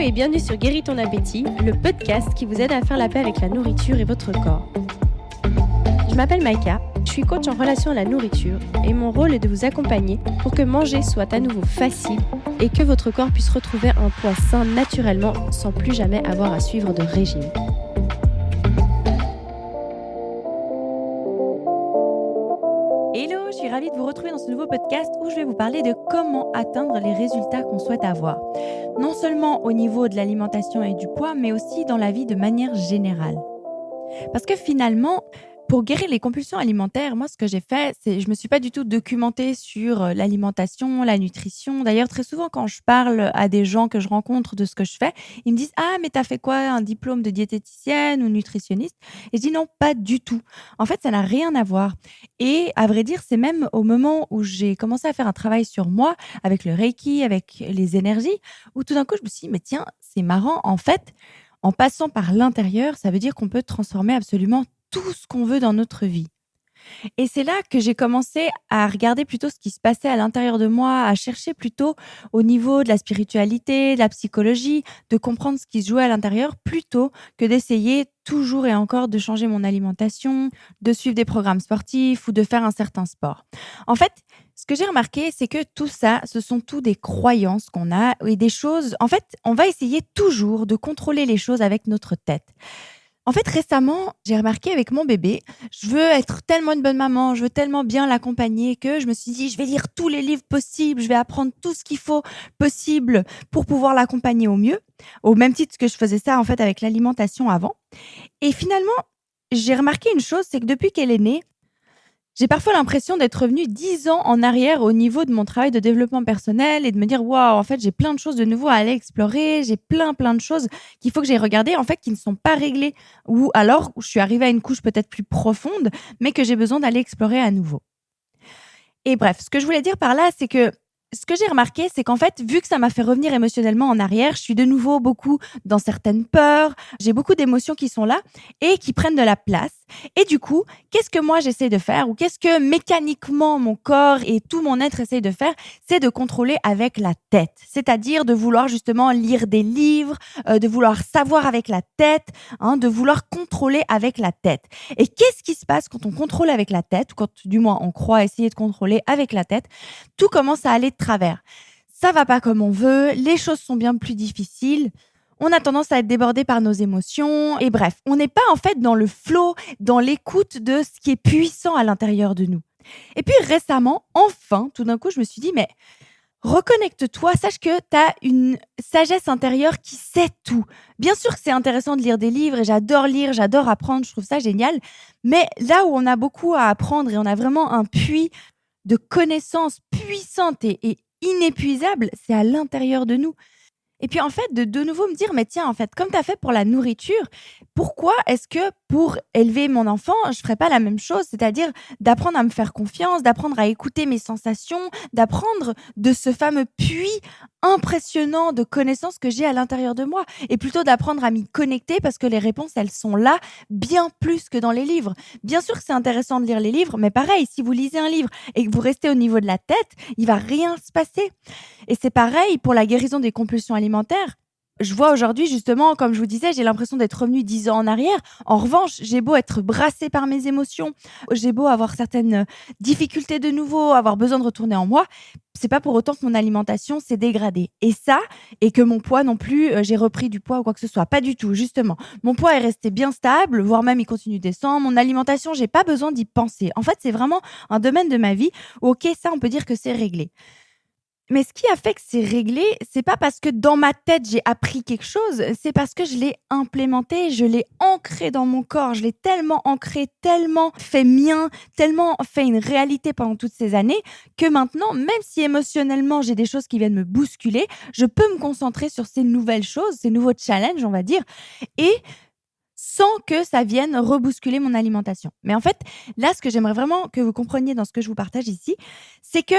et bienvenue sur Guéris ton appétit, le podcast qui vous aide à faire la paix avec la nourriture et votre corps. Je m'appelle Maïka, je suis coach en relation à la nourriture et mon rôle est de vous accompagner pour que manger soit à nouveau facile et que votre corps puisse retrouver un poids sain naturellement sans plus jamais avoir à suivre de régime. Hello, je suis ravie de vous retrouver dans ce nouveau podcast où je vais vous parler de comment atteindre les résultats qu'on souhaite avoir. Non seulement au niveau de l'alimentation et du poids, mais aussi dans la vie de manière générale. Parce que finalement, pour guérir les compulsions alimentaires, moi, ce que j'ai fait, c'est je me suis pas du tout documentée sur l'alimentation, la nutrition. D'ailleurs, très souvent, quand je parle à des gens que je rencontre de ce que je fais, ils me disent: «Ah, mais tu as fait quoi? Un diplôme de diététicienne ou nutritionniste?» Et je dis: «Non, pas du tout». En fait, ça n'a rien à voir et à vrai dire, c'est même au moment où j'ai commencé à faire un travail sur moi, avec le Reiki, avec les énergies, où tout d'un coup, je me suis dit: «Mais tiens, c'est marrant, en fait, en passant par l'intérieur, ça veut dire qu'on peut transformer absolument tout ce qu'on veut dans notre vie». Et c'est là que j'ai commencé à regarder plutôt ce qui se passait à l'intérieur de moi, à chercher plutôt au niveau de la spiritualité, de la psychologie, de comprendre ce qui se jouait à l'intérieur, plutôt que d'essayer toujours et encore de changer mon alimentation, de suivre des programmes sportifs ou de faire un certain sport. En fait, ce que j'ai remarqué, c'est que tout ça, ce sont tout des croyances qu'on a et des choses. En fait, on va essayer toujours de contrôler les choses avec notre tête. En fait, récemment, j'ai remarqué avec mon bébé, je veux être tellement une bonne maman, je veux tellement bien l'accompagner que je me suis dit: «Je vais lire tous les livres possibles, je vais apprendre tout ce qu'il faut possible pour pouvoir l'accompagner au mieux», au même titre que je faisais ça, en fait, avec l'alimentation avant. Et finalement, j'ai remarqué une chose, c'est que depuis qu'elle est née, j'ai parfois l'impression d'être revenue 10 ans en arrière au niveau de mon travail de développement personnel et de me dire: «Waouh, en fait, j'ai plein de choses de nouveau à aller explorer, j'ai plein de choses qu'il faut que j'aille regarder, en fait, qui ne sont pas réglées ou alors où je suis arrivée à une couche peut-être plus profonde, mais que j'ai besoin d'aller explorer à nouveau». Et bref, ce que je voulais dire par là, c'est que ce que j'ai remarqué, c'est qu'en fait, vu que ça m'a fait revenir émotionnellement en arrière, je suis de nouveau beaucoup dans certaines peurs, j'ai beaucoup d'émotions qui sont là et qui prennent de la place. Et du coup, qu'est-ce que moi j'essaie de faire ou qu'est-ce que mécaniquement mon corps et tout mon être essaye de faire? C'est de contrôler avec la tête. C'est-à-dire de vouloir justement lire des livres, de vouloir savoir avec la tête, hein, de vouloir contrôler avec la tête. Et qu'est-ce qui se passe quand on contrôle avec la tête, ou quand du moins on croit essayer de contrôler avec la tête? Tout commence à aller de travers. Ça va pas comme on veut, les choses sont bien plus difficiles, on a tendance à être débordé par nos émotions et bref, on n'est pas en fait dans le flow, dans l'écoute de ce qui est puissant à l'intérieur de nous. Et puis récemment, enfin, tout d'un coup, je me suis dit: «Mais reconnecte-toi, sache que tu as une sagesse intérieure qui sait tout». Bien sûr que c'est intéressant de lire des livres et j'adore lire, j'adore apprendre, je trouve ça génial, mais là où on a beaucoup à apprendre et on a vraiment un puits de connaissances puissantes et inépuisables, c'est à l'intérieur de nous. Et puis en fait, de nouveau me dire: «Mais tiens, en fait, comme tu as fait pour la nourriture, pourquoi est-ce que pour élever mon enfant, je ferais pas la même chose?» C'est-à-dire d'apprendre à me faire confiance, d'apprendre à écouter mes sensations, d'apprendre de ce fameux puits impressionnant de connaissances que j'ai à l'intérieur de moi et plutôt d'apprendre à m'y connecter parce que les réponses, elles sont là, bien plus que dans les livres. Bien sûr que c'est intéressant de lire les livres, mais pareil, si vous lisez un livre et que vous restez au niveau de la tête, il va rien se passer. Et c'est pareil pour la guérison des compulsions alimentaires. Je vois aujourd'hui justement, comme je vous disais, j'ai l'impression d'être revenue 10 ans en arrière. En revanche, j'ai beau être brassée par mes émotions, j'ai beau avoir certaines difficultés de nouveau, avoir besoin de retourner en moi, c'est pas pour autant que mon alimentation s'est dégradée. Et ça, et que mon poids non plus, j'ai repris du poids ou quoi que ce soit. Pas du tout, justement. Mon poids est resté bien stable, voire même il continue de descendre. Mon alimentation, j'ai pas besoin d'y penser. En fait, c'est vraiment un domaine de ma vie où, OK, ça, on peut dire que c'est réglé. Mais ce qui a fait que c'est réglé, c'est pas parce que dans ma tête j'ai appris quelque chose, c'est parce que je l'ai implémenté, je l'ai ancré dans mon corps, je l'ai tellement ancré, tellement fait mien, tellement fait une réalité pendant toutes ces années que maintenant, même si émotionnellement j'ai des choses qui viennent me bousculer, je peux me concentrer sur ces nouvelles choses, ces nouveaux challenges, on va dire, et sans que ça vienne rebousculer mon alimentation. Mais en fait, là, ce que j'aimerais vraiment que vous compreniez dans ce que je vous partage ici, c'est que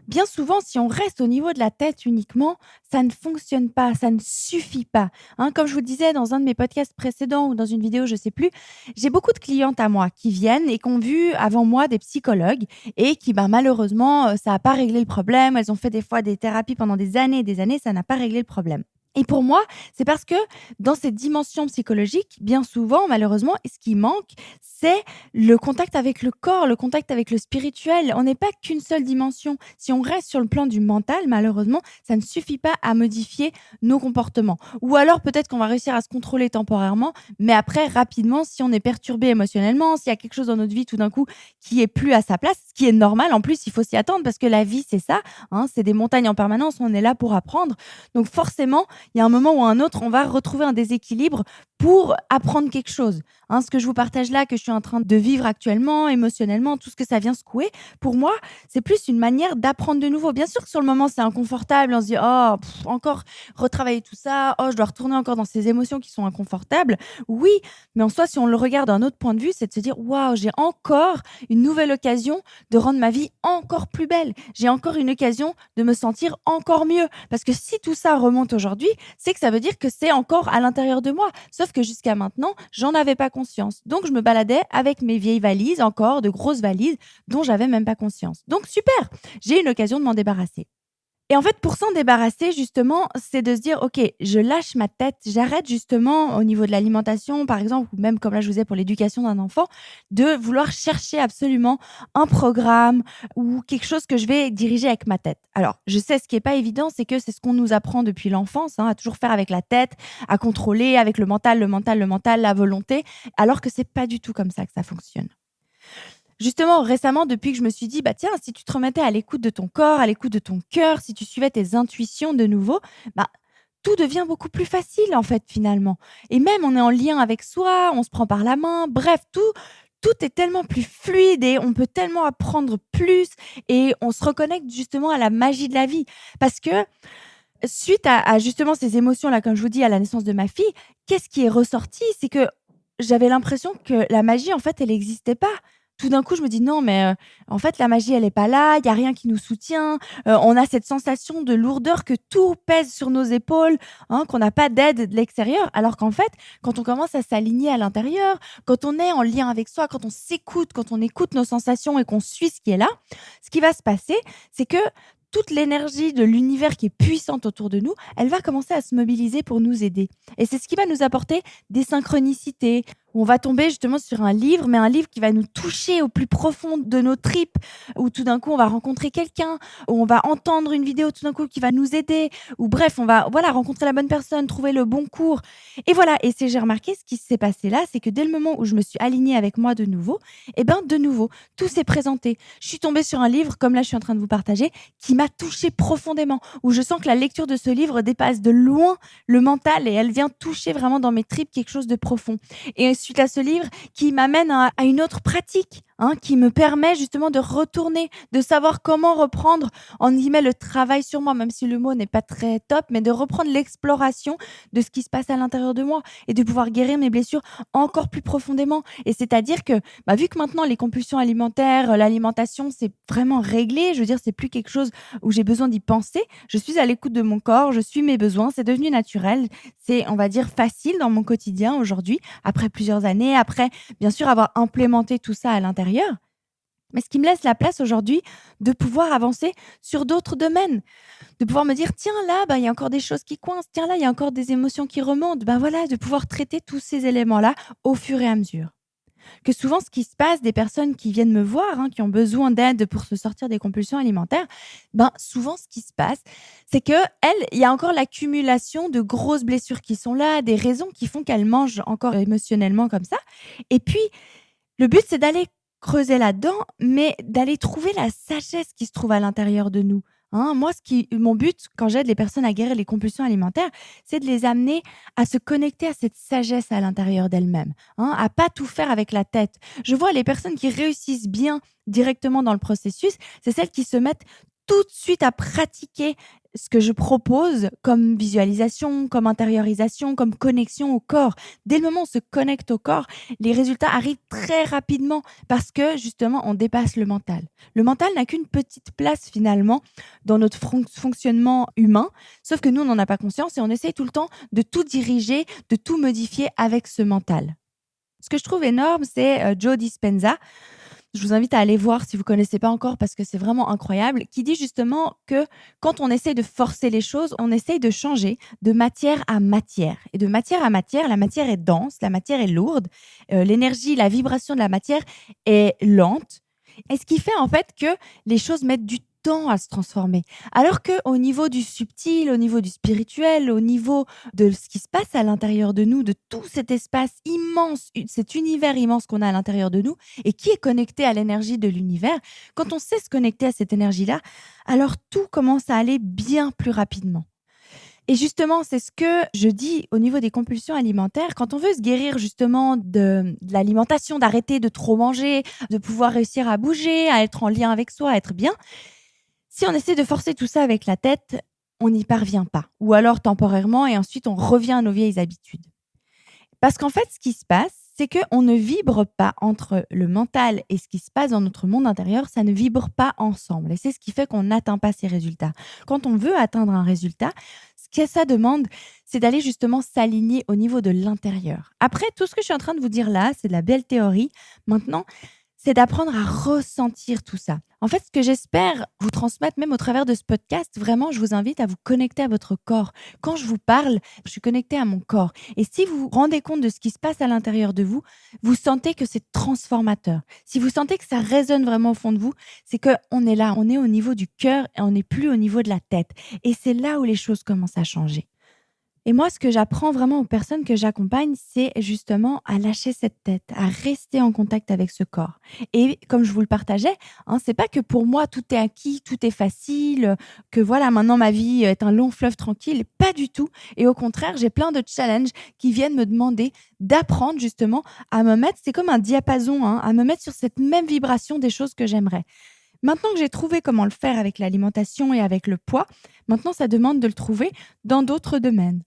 bien souvent, si on reste au niveau de la tête uniquement, ça ne fonctionne pas, ça ne suffit pas, hein. Comme je vous le disais dans un de mes podcasts précédents ou dans une vidéo, je sais plus, j'ai beaucoup de clientes à moi qui viennent et qui ont vu avant moi des psychologues et qui, malheureusement, ça a pas réglé le problème. Elles ont fait des fois des thérapies pendant des années et des années, ça n'a pas réglé le problème. Et pour moi, c'est parce que dans cette dimension psychologique, bien souvent, malheureusement, ce qui manque, c'est le contact avec le corps, le contact avec le spirituel. On n'est pas qu'une seule dimension. Si on reste sur le plan du mental, malheureusement, ça ne suffit pas à modifier nos comportements. Ou alors peut-être qu'on va réussir à se contrôler temporairement, mais après, rapidement, si on est perturbé émotionnellement, s'il y a quelque chose dans notre vie tout d'un coup qui est plus à sa place, ce qui est normal, en plus, il faut s'y attendre parce que la vie, c'est ça, hein, c'est des montagnes en permanence, on est là pour apprendre. Donc forcément, il y a un moment ou un autre, on va retrouver un déséquilibre pour apprendre quelque chose. Hein, ce que je vous partage là, que je suis en train de vivre actuellement, émotionnellement, tout ce que ça vient secouer, pour moi, c'est plus une manière d'apprendre de nouveau. Bien sûr que sur le moment, c'est inconfortable. On se dit, oh, encore retravailler tout ça. Oh, je dois retourner encore dans ces émotions qui sont inconfortables. Oui, mais en soi, si on le regarde d'un autre point de vue, c'est de se dire, waouh, j'ai encore une nouvelle occasion de rendre ma vie encore plus belle. J'ai encore une occasion de me sentir encore mieux. Parce que si tout ça remonte aujourd'hui, c'est que ça veut dire que c'est encore à l'intérieur de moi. Sauf que jusqu'à maintenant, j'en avais pas conscience. Donc, je me baladais avec mes vieilles valises, encore de grosses valises, dont j'avais même pas conscience. Donc, super, j'ai une occasion de m'en débarrasser. Et en fait, pour s'en débarrasser, justement, c'est de se dire: «OK, je lâche ma tête, j'arrête justement au niveau de l'alimentation, par exemple, ou même comme là je vous disais pour l'éducation d'un enfant, de vouloir chercher absolument un programme ou quelque chose que je vais diriger avec ma tête». Alors, je sais ce qui est pas évident, c'est que c'est ce qu'on nous apprend depuis l'enfance, hein, à toujours faire avec la tête, à contrôler avec le mental, le mental, le mental, la volonté, alors que c'est pas du tout comme ça que ça fonctionne. Justement, récemment, depuis que je me suis dit: «Bah, tiens, si tu te remettais à l'écoute de ton corps, à l'écoute de ton cœur, si tu suivais tes intuitions de nouveau, bah, tout devient beaucoup plus facile, en fait, finalement». Et même, on est en lien avec soi, on se prend par la main, bref, tout est tellement plus fluide et on peut tellement apprendre plus et on se reconnecte justement à la magie de la vie. Parce que suite à justement ces émotions-là, comme je vous dis, à la naissance de ma fille, qu'est-ce qui est ressorti? C'est que j'avais l'impression que la magie, en fait, elle existait pas. Tout d'un coup, je me dis: «Non, mais en fait, la magie, elle est pas là, il y a rien qui nous soutient». On a cette sensation de lourdeur que tout pèse sur nos épaules, hein, qu'on n'a pas d'aide de l'extérieur. Alors qu'en fait, quand on commence à s'aligner à l'intérieur, quand on est en lien avec soi, quand on s'écoute, quand on écoute nos sensations et qu'on suit ce qui est là, ce qui va se passer, c'est que toute l'énergie de l'univers qui est puissante autour de nous, elle va commencer à se mobiliser pour nous aider. Et c'est ce qui va nous apporter des synchronicités. On va tomber justement sur un livre, mais un livre qui va nous toucher au plus profond de nos tripes, où tout d'un coup on va rencontrer quelqu'un, où on va entendre une vidéo tout d'un coup qui va nous aider, ou bref, on va voilà rencontrer la bonne personne, trouver le bon cours. Et voilà, et j'ai remarqué ce qui s'est passé là, c'est que dès le moment où je me suis alignée avec moi de nouveau, et ben de nouveau, tout s'est présenté. Je suis tombée sur un livre, comme là je suis en train de vous partager, qui m'a touchée profondément, où je sens que la lecture de ce livre dépasse de loin le mental et elle vient toucher vraiment dans mes tripes quelque chose de profond. Et suite à ce livre qui m'amène à une autre pratique, hein, qui me permet justement de retourner, de savoir comment reprendre, en guillemets, «le travail sur moi», même si le mot n'est pas très top, mais de reprendre l'exploration de ce qui se passe à l'intérieur de moi et de pouvoir guérir mes blessures encore plus profondément. Et c'est-à-dire que, bah, vu que maintenant les compulsions alimentaires, l'alimentation, c'est vraiment réglé, je veux dire, c'est plus quelque chose où j'ai besoin d'y penser. Je suis à l'écoute de mon corps, je suis mes besoins, c'est devenu naturel. C'est, on va dire, facile dans mon quotidien aujourd'hui, après plusieurs années, après, bien sûr, avoir implémenté tout ça à l'intérieur. Mais ce qui me laisse la place aujourd'hui de pouvoir avancer sur d'autres domaines, de pouvoir me dire: «Tiens, là, bah, il y a encore des choses qui coincent. Tiens, là, il y a encore des émotions qui remontent». Bah, voilà, de pouvoir traiter tous ces éléments-là au fur et à mesure. Que souvent, ce qui se passe, des personnes qui viennent me voir, hein, qui ont besoin d'aide pour se sortir des compulsions alimentaires, ben, souvent, ce qui se passe, c'est qu'elles, il y a encore l'accumulation de grosses blessures qui sont là, des raisons qui font qu'elles mangent encore émotionnellement comme ça. Et puis, le but, c'est d'aller creuser là-dedans, mais d'aller trouver la sagesse qui se trouve à l'intérieur de nous, hein. Moi, mon but, quand j'aide les personnes à guérir les compulsions alimentaires, c'est de les amener à se connecter à cette sagesse à l'intérieur d'elles-mêmes, hein, à pas tout faire avec la tête. Je vois les personnes qui réussissent bien directement dans le processus, c'est celles qui se mettent tout de suite à pratiquer ce que je propose comme visualisation, comme intériorisation, comme connexion au corps. Dès le moment où on se connecte au corps, les résultats arrivent très rapidement parce que justement, on dépasse le mental. Le mental n'a qu'une petite place finalement dans notre fonctionnement humain, sauf que nous, on n'en a pas conscience et on essaye tout le temps de tout diriger, de tout modifier avec ce mental. Ce que je trouve énorme, c'est Joe Dispenza. je vous invite à aller voir si vous connaissez pas encore parce que c'est vraiment incroyable, qui dit justement que quand on essaye de forcer les choses, on essaye de changer de matière à matière. Et de matière à matière, la matière est dense, la matière est lourde, l'énergie, la vibration de la matière est lente. Et ce qui fait en fait que les choses mettent du temps à se transformer. Alors qu'au niveau du subtil, au niveau du spirituel, au niveau de ce qui se passe à l'intérieur de nous, de tout cet espace immense, cet univers immense qu'on a à l'intérieur de nous et qui est connecté à l'énergie de l'univers, quand on sait se connecter à cette énergie-là, alors tout commence à aller bien plus rapidement. Et justement, c'est ce que je dis au niveau des compulsions alimentaires. Quand on veut se guérir justement de l'alimentation, d'arrêter de trop manger, de pouvoir réussir à bouger, à être en lien avec soi, à être bien, si on essaie de forcer tout ça avec la tête, on n'y parvient pas. Ou alors temporairement et ensuite on revient à nos vieilles habitudes. Parce qu'en fait, ce qui se passe, c'est qu'on ne vibre pas entre le mental et ce qui se passe dans notre monde intérieur, ça ne vibre pas ensemble. Et c'est ce qui fait qu'on n'atteint pas ces résultats. Quand on veut atteindre un résultat, ce que ça demande, c'est d'aller justement s'aligner au niveau de l'intérieur. Après, tout ce que je suis en train de vous dire là, c'est de la belle théorie. Maintenant, c'est d'apprendre à ressentir tout ça. En fait, ce que j'espère vous transmettre, même au travers de ce podcast, vraiment, je vous invite à vous connecter à votre corps. Quand je vous parle, je suis connectée à mon corps. Et si vous vous rendez compte de ce qui se passe à l'intérieur de vous, vous sentez que c'est transformateur. Si vous sentez que ça résonne vraiment au fond de vous, c'est qu'on est là, on est au niveau du cœur et on n'est plus au niveau de la tête. Et c'est là où les choses commencent à changer. Et moi, ce que j'apprends vraiment aux personnes que j'accompagne, c'est justement à lâcher cette tête, à rester en contact avec ce corps. Et comme je vous le partageais, c'est pas que pour moi tout est acquis, tout est facile, que voilà, maintenant ma vie est un long fleuve tranquille, pas du tout. Et au contraire, j'ai plein de challenges qui viennent me demander d'apprendre justement à me mettre, c'est comme un diapason, à me mettre sur cette même vibration des choses que j'aimerais. Maintenant que j'ai trouvé comment le faire avec l'alimentation et avec le poids, maintenant ça demande de le trouver dans d'autres domaines.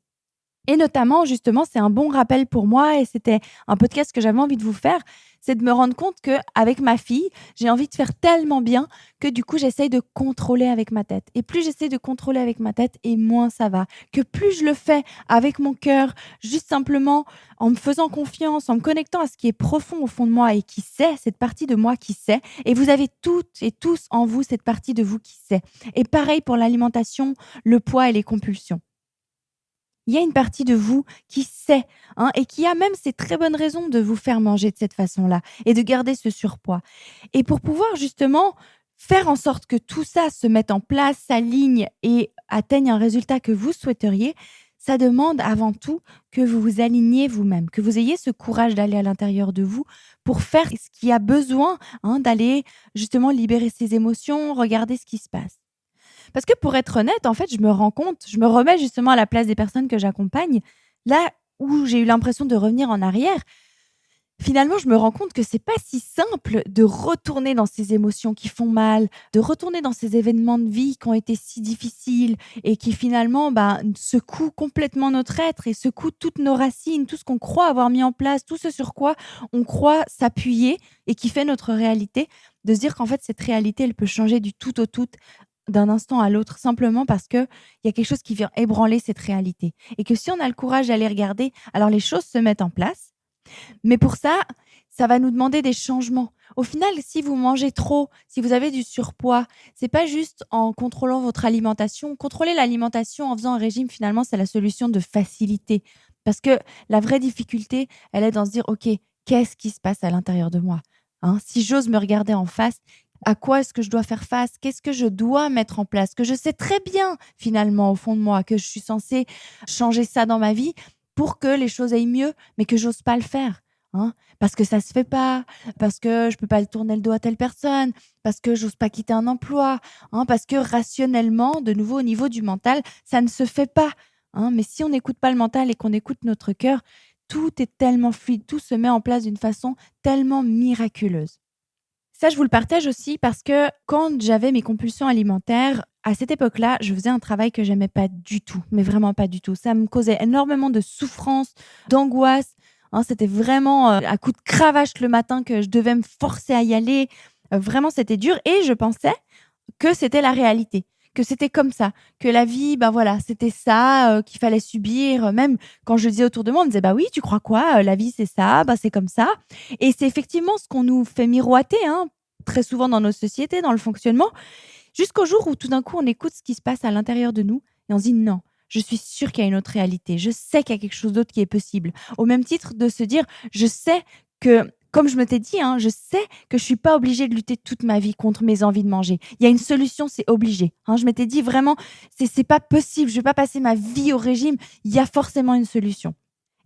Et notamment, justement, c'est un bon rappel pour moi et c'était un podcast que j'avais envie de vous faire, c'est de me rendre compte qu'avec ma fille, j'ai envie de faire tellement bien que du coup, j'essaye de contrôler avec ma tête. Et plus j'essaie de contrôler avec ma tête et moins ça va. Que plus je le fais avec mon cœur, juste simplement en me faisant confiance, en me connectant à ce qui est profond au fond de moi et qui sait, cette partie de moi qui sait. Et vous avez toutes et tous en vous cette partie de vous qui sait. Et pareil pour l'alimentation, le poids et les compulsions. Il y a une partie de vous qui sait, et qui a même ces très bonnes raisons de vous faire manger de cette façon-là et de garder ce surpoids. Et pour pouvoir justement faire en sorte que tout ça se mette en place, s'aligne et atteigne un résultat que vous souhaiteriez, ça demande avant tout que vous vous aligniez vous-même, que vous ayez ce courage d'aller à l'intérieur de vous pour faire ce qui a besoin, d'aller justement libérer ses émotions, regarder ce qui se passe. Parce que pour être honnête, en fait, je me rends compte, je me remets justement à la place des personnes que j'accompagne, là où j'ai eu l'impression de revenir en arrière. Finalement, je me rends compte que c'est pas si simple de retourner dans ces émotions qui font mal, de retourner dans ces événements de vie qui ont été si difficiles et qui finalement, secouent complètement notre être et secouent toutes nos racines, tout ce qu'on croit avoir mis en place, tout ce sur quoi on croit s'appuyer et qui fait notre réalité, de se dire qu'en fait, cette réalité, elle peut changer du tout au tout d'un instant à l'autre, simplement parce qu'il y a quelque chose qui vient ébranler cette réalité. Et que si on a le courage d'aller regarder, alors les choses se mettent en place. Mais pour ça, ça va nous demander des changements. Au final, si vous mangez trop, si vous avez du surpoids, c'est pas juste en contrôlant votre alimentation. Contrôler l'alimentation en faisant un régime, finalement, c'est la solution de facilité. Parce que la vraie difficulté, elle est dans se dire, OK, qu'est-ce qui se passe à l'intérieur de moi? Si j'ose me regarder en face, à quoi est-ce que je dois faire face? Qu'est-ce que je dois mettre en place? Que je sais très bien, finalement, au fond de moi, que je suis censée changer ça dans ma vie pour que les choses aillent mieux, mais que j'ose pas le faire. Parce que ça se fait pas, parce que je peux pas tourner le dos à telle personne, parce que j'ose pas quitter un emploi, parce que rationnellement, de nouveau au niveau du mental, ça ne se fait pas. Mais si on n'écoute pas le mental et qu'on écoute notre cœur, tout est tellement fluide, tout se met en place d'une façon tellement miraculeuse. Ça, je vous le partage aussi parce que quand j'avais mes compulsions alimentaires, à cette époque-là, je faisais un travail que j'aimais pas du tout, mais vraiment pas du tout. Ça me causait énormément de souffrance, d'angoisse. C'était vraiment à coups de cravache le matin que je devais me forcer à y aller. Vraiment, c'était dur et je pensais que c'était la réalité, que c'était comme ça, que la vie, voilà, c'était ça, qu'il fallait subir. Même quand je le disais autour de moi, on me disait: «Bah oui, tu crois quoi? La vie, c'est ça, c'est comme ça» et c'est effectivement ce qu'on nous fait miroiter, très souvent dans nos sociétés, dans le fonctionnement, jusqu'au jour où tout d'un coup on écoute ce qui se passe à l'intérieur de nous et on se dit: «Non, je suis sûre qu'il y a une autre réalité. Je sais qu'il y a quelque chose d'autre qui est possible». Au même titre de se dire: «Je sais que», comme je me t'ai dit, hein, je sais que je suis pas obligée de lutter toute ma vie contre mes envies de manger. Il y a une solution, c'est obligé, hein. Je m'étais dit vraiment: «C'est pas possible, je vais pas passer ma vie au régime, il y a forcément une solution».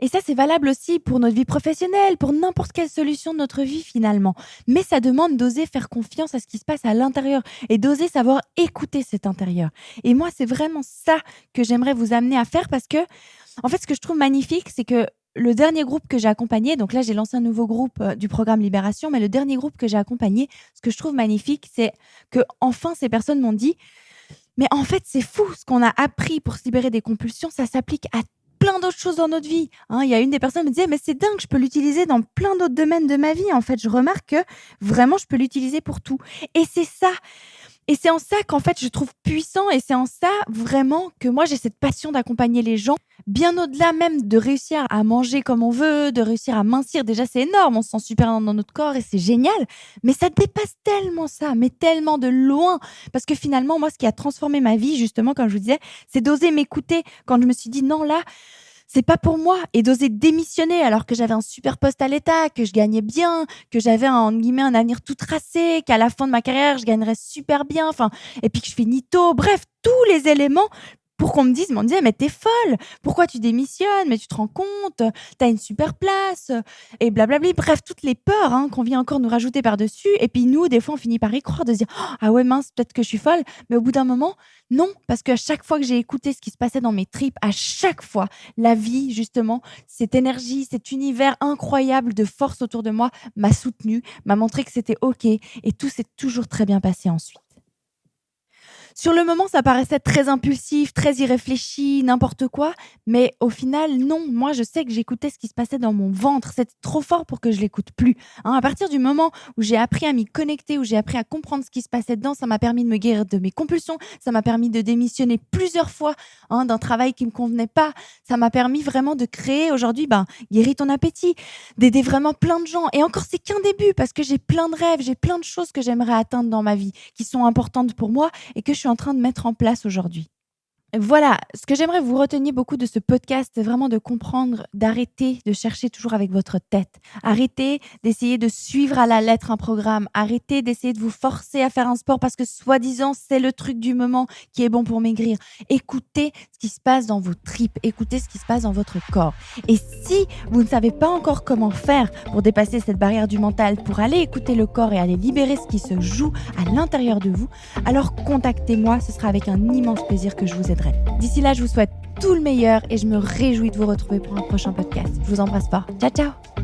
Et ça, c'est valable aussi pour notre vie professionnelle, pour n'importe quelle solution de notre vie finalement. Mais ça demande d'oser faire confiance à ce qui se passe à l'intérieur et d'oser savoir écouter cet intérieur. Et moi, c'est vraiment ça que j'aimerais vous amener à faire parce que, en fait, ce que je trouve magnifique, c'est que le dernier groupe que j'ai accompagné, donc là, j'ai lancé un nouveau groupe du programme Libération, mais le dernier groupe que j'ai accompagné, ce que je trouve magnifique, c'est que enfin ces personnes m'ont dit: «Mais en fait, c'est fou, ce qu'on a appris pour se libérer des compulsions, ça s'applique à plein d'autres choses dans notre vie», hein. Il y a une des personnes qui me disait: «Mais c'est dingue, je peux l'utiliser dans plein d'autres domaines de ma vie, en fait. Je remarque que vraiment, je peux l'utiliser pour tout», et c'est ça, et c'est en ça qu'en fait, je trouve puissant, et c'est en ça vraiment que moi, j'ai cette passion d'accompagner les gens, bien au-delà même de réussir à manger comme on veut, de réussir à mincir. Déjà, c'est énorme, on se sent super bien dans notre corps et c'est génial, mais ça dépasse tellement ça, mais tellement de loin. Parce que finalement, moi, ce qui a transformé ma vie, justement, comme je vous disais, c'est d'oser m'écouter quand je me suis dit: «Non, là, c'est pas pour moi», et d'oser démissionner alors que j'avais un super poste à l'État, que je gagnais bien, que j'avais un, entre guillemets, «un avenir tout tracé», qu'à la fin de ma carrière, je gagnerais super bien, enfin, et puis que je finis tôt. Bref, tous les éléments pour qu'on me dise, m'on disait: «Mais t'es folle! Pourquoi tu démissionnes? Mais tu te rends compte? Tu une super place», et blablabli. Bref, toutes les peurs, hein, qu'on vient encore nous rajouter par-dessus, et puis nous, des fois, on finit par y croire, de se dire: «Oh, ah ouais, mince, peut-être que je suis folle», mais au bout d'un moment, non, parce qu'à chaque fois que j'ai écouté ce qui se passait dans mes tripes, à chaque fois, la vie, justement, cette énergie, cet univers incroyable de force autour de moi m'a soutenue, m'a montré que c'était OK, et tout s'est toujours très bien passé ensuite. Sur le moment, ça paraissait très impulsif, très irréfléchi, n'importe quoi, mais au final, non. Moi, je sais que j'écoutais ce qui se passait dans mon ventre. C'était trop fort pour que je l'écoute plus, hein. À partir du moment où j'ai appris à m'y connecter, où j'ai appris à comprendre ce qui se passait dedans, ça m'a permis de me guérir de mes compulsions, ça m'a permis de démissionner plusieurs fois, hein, d'un travail qui me convenait pas. Ça m'a permis vraiment de créer aujourd'hui, Guéris ton appétit, d'aider vraiment plein de gens. Et encore, c'est qu'un début parce que j'ai plein de rêves, j'ai plein de choses que j'aimerais atteindre dans ma vie, qui sont importantes pour moi et que je suis en train de mettre en place aujourd'hui. Voilà, ce que j'aimerais que vous reteniez beaucoup de ce podcast, c'est vraiment de comprendre, d'arrêter de chercher toujours avec votre tête. Arrêtez d'essayer de suivre à la lettre un programme. Arrêtez d'essayer de vous forcer à faire un sport parce que soi-disant, c'est le truc du moment qui est bon pour maigrir. Écoutez ce qui se passe dans vos tripes. Écoutez ce qui se passe dans votre corps. Et si vous ne savez pas encore comment faire pour dépasser cette barrière du mental, pour aller écouter le corps et aller libérer ce qui se joue à l'intérieur de vous, alors contactez-moi. Ce sera avec un immense plaisir que je vous aiderai. D'ici là, je vous souhaite tout le meilleur et je me réjouis de vous retrouver pour un prochain podcast. Je vous embrasse fort. Ciao, ciao!